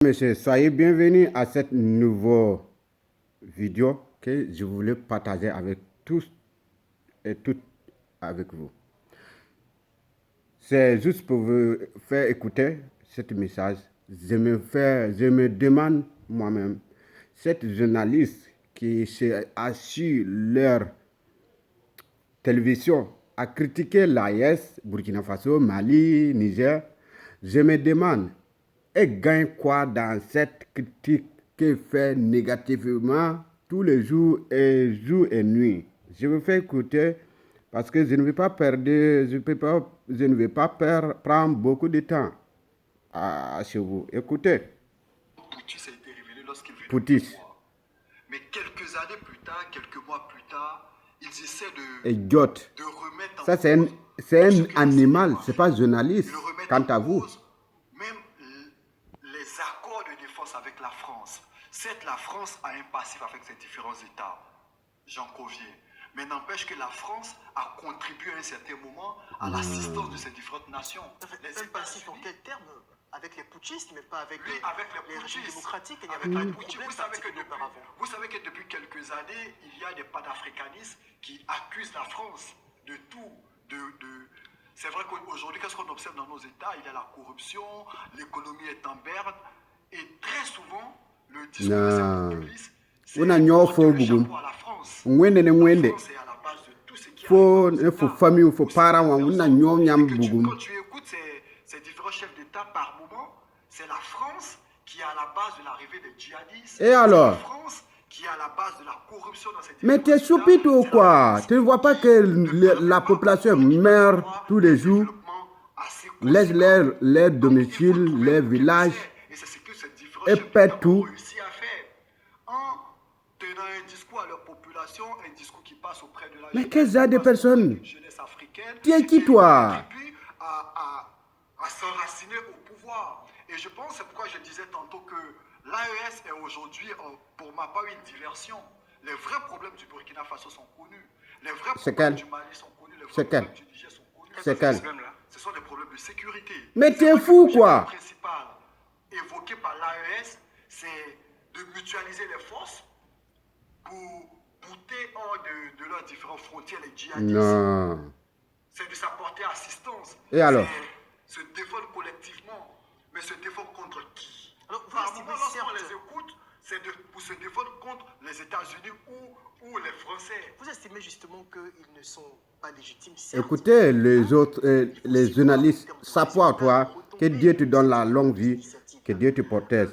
Monsieur, soyez bienvenus à cette nouvelle vidéo que je voulais partager avec tous et toutes avec vous. C'est juste pour vous faire écouter ce message. Je me demande moi-même, cette journaliste qui a su leur télévision à critiquer l'AES, Burkina Faso, Mali, Niger, je me demande, elle gagne quoi dans cette critique qu'elle fait négativement tous les jours et nuit. Je vous fais écouter parce que je ne vais pas perdre, je ne vais pas prendre beaucoup de temps chez vous. Écoutez. Poutis a été révélé lorsqu'il venait Poutis. au pouvoir. Mais quelques années plus tard, quelques mois plus tard, ils essaient Idiote. de remettre en Ça, cause c'est tout ce un que la animal, CEDEAO a c'est fait. pas journaliste. Ils remettent Quant en à vous. cause même les accords de défense avec la France. Certes, la France a un passif avec ses différents États, j'en conviens. Mais n'empêche que la France a contribué à un certain moment à l'assistance de ces différentes nations. Un passif en quel terme? Avec les putschistes, mais pas avec, avec les régimes putschistes. démocratiques. Il n'y Avec avait pas les de putschistes, problème vous savez que depuis quelques années, il y a des panafricanistes qui accusent la France de tout. C'est vrai qu'aujourd'hui, qu'est-ce qu'on observe dans nos États? Il y a la corruption, l'économie est en berne, et très souvent, le discours de ces populistes, c'est le chapeau à la France. La France est à la base de tout ce qui arrive. Faut famille, faut parents, Quand tu écoutes ces différents chefs d'État par moment, c'est la France qui est à la base de l'arrivée des djihadistes. Et alors? C'est la France qui est à la base de la corruption dans ces Mais tu es stupide ou quoi? Tu ne vois pas que la population meurt tous les jours, laisse leur domicile, leur village, et perd tout. En tenant un discours à leur population, un discours qui passe auprès de la Mais quel genre de personne? jeunesse africaine, Tu es qui, toi? à s'enraciner au pouvoir. Et je pense, c'est pourquoi je disais tantôt que l'AES est aujourd'hui, pour ma part, une diversion. Les vrais problèmes du Burkina Faso sont connus. Les vrais problèmes du Mali sont connus. Les vrais problèmes du Niger sont connus. Ce sont des problèmes de sécurité. Mais t'es fou, quoi? Le principal évoqué par l'AES, c'est de mutualiser les forces pour bouter hors de leurs différentes frontières les djihadistes. Non. C'est de s'apporter assistance. Et alors? Se défendre collectivement. Mais se défendre contre qui? Alors, par moment, lorsqu'on les écoute, c'est pour se défendre contre les États-Unis ou les Français. Vous estimez justement qu'ils ne sont pas légitimes? Écoutez, les autres, les journalistes, savoir toi, que Dieu te donne la longue vie, que Dieu te protège.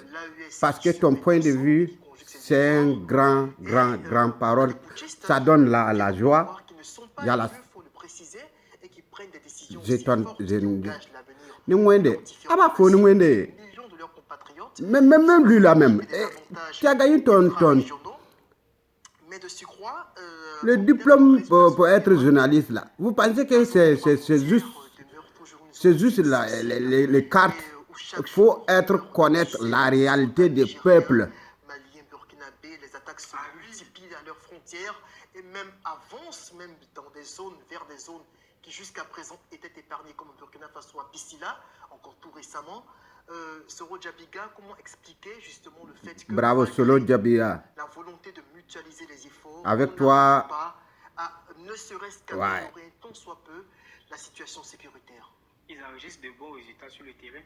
Parce que ton point de vue, c'est un grand parole. Ça donne la joie. Il y a la... Même lui là même. Tu as gagné ton le diplôme pour être journaliste là. Vous pensez que c'est juste les cartes. Il faut connaître la réalité des peuples. Maliens, burkinabés, les attaques se multiplient à leurs frontières et même avancent même dans des zones, vers des zones qui jusqu'à présent étaient épargnées comme au Burkina Faso à Bissila, encore tout récemment. Soro Djabiga, comment expliquer justement le fait que Bravo Solo Djabiga. La volonté de mutualiser les efforts avec toi pas à, ne serait-ce qu'améliorer tant soit peu la situation sécuritaire. Ils enregistrent de bons résultats sur le terrain.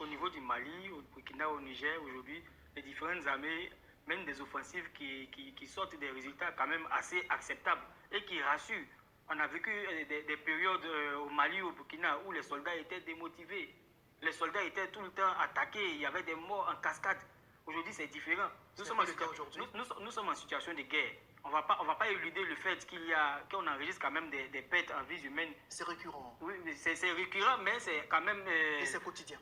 Au niveau du Mali, au Burkina, au Niger, aujourd'hui, les différentes armées mènent des offensives qui sortent des résultats quand même assez acceptables et qui rassurent. On a vécu des périodes au Mali, au Burkina, où les soldats étaient démotivés. Les soldats étaient tout le temps attaqués, il y avait des morts en cascade. Aujourd'hui, c'est différent. Nous sommes en situation de guerre. On va pas éluder le fait qu'on enregistre quand même des pertes en vie humaine. C'est récurrent. Oui, c'est récurrent, mais c'est quand même... et c'est quotidien.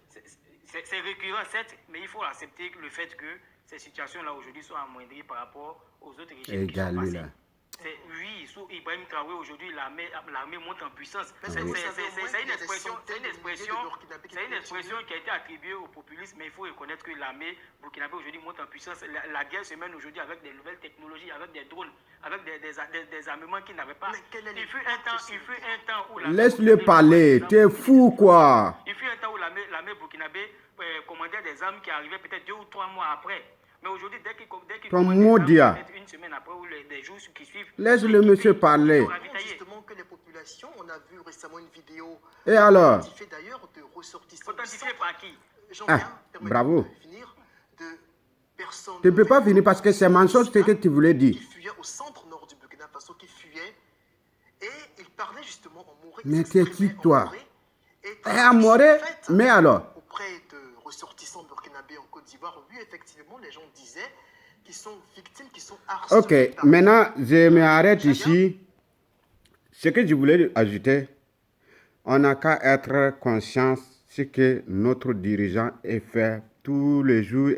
C'est récurrent, certes, mais il faut accepter le fait que ces situations-là aujourd'hui sont amoindries par rapport aux autres régimes qui sont passés. Oui, sous Ibrahim Traoré, aujourd'hui, l'armée monte en puissance. Mais C'est vous une savez, au moins, expression, il y a des centaines de milliers de Burkinabés qui c'est une continuent. expression qui a été attribuée au populisme, mais il faut reconnaître que l'armée burkinabé aujourd'hui monte en puissance. La guerre se mène aujourd'hui avec des nouvelles technologies, avec des drones, avec des armements qu'ils n'avaient pas. Mais quel est Il fut l'impact un temps où l'armée Laisse-le burkinabé parler, commandait des armes t'es fou quoi. Il fut un temps où l'armée burkinabé commandait des armes qui arrivaient peut-être 2 ou 3 mois après. Mais aujourd'hui, dès qu'il Ton commande mot des armes, dia. peut-être une semaine après ou des jours qui suivent, Laisse-le monsieur parler. Non, justement que les populations, on a vu récemment une vidéo Et alors? authentifiée d'ailleurs de ressortissants du authentifié centre. par qui? Jean Ah, Pierre, permettez-moi bravo. de finir, de personnes Tu ne peux pas finir parce que c'est mensonge ce que tu voulais qui dire. fuyaient au centre nord du Burkina Faso, qui fuyaient, et ils parlaient justement en Moré. Mais ils t'es s'exprimaient qui, en toi? Moré, et Eh, Amoré, faites mais alors? auprès de ressortissants burkinabés en Côte d'Ivoire, oui, effectivement, les gens disaient qu'ils sont victimes, qu'ils sont harcelés. Ok, par- maintenant je m'arrête ici. Ce que je voulais ajouter, on n'a qu'à être conscient ce que notre dirigeant est fait tous les jours.